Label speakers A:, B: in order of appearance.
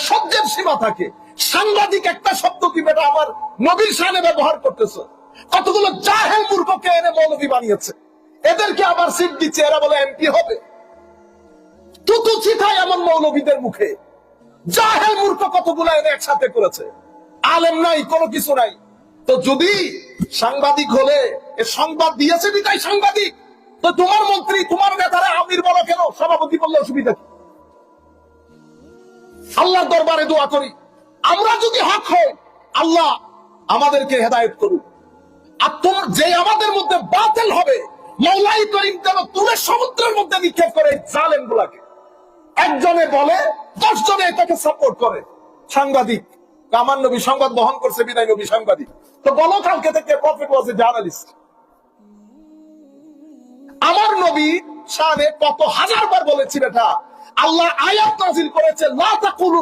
A: সহ্যের সীমা থাকে। সাংবাদিক একটা শব্দ কি বেটা আমার নবীর শানে ব্যবহার করতেছে। কতগুলো জাহেল মূর্খকে এনে মৌলবী বানিয়েছে, এদেরকে আবার সিট দিচ্ছে, এরা বলে এমপি হবে। তুতু চিঠায় এমন মৌলবীদের মুখে জাহেল মূর্খ কতগুলো এনে একসাথে করেছে। আলেম নাই, কোনো কিছু নাই। তো যদি সাংবাদিক হলে এ সংবাদ দিয়েছে বিদায় সাংবাদিক, তো তোমার মন্ত্রী তোমার নেতারা আমির বলো কেন, সভাপতি বললে অসুবিধা কি? আল্লাহর দরবারে দোয়া করি আমরা যদি হক হই আল্লাহ আমাদেরকে হেদায়েত করুন। আর তোমার যে আমাদের মধ্যে বাতিল হবে মওলাই করিম যেন তুলে সমুদ্রের মধ্যে নিক্ষেপ করে জালেম গুলাকে। একজনে বলে 10 জনে এটাকে সাপোর্ট করে। সাংবাদিক আমার নবী সংবাদ বহন করছে বিদায় নবী সাংবাদিক, তো বলো কালকে থেকে প্রফেট ওয়াজ এ জার্নালিস্ট। আমার নবী শানে কত হাজার বার বলেছি বেটা, আল্লাহ আয়াত নাযিল করেছে লা তাকুলু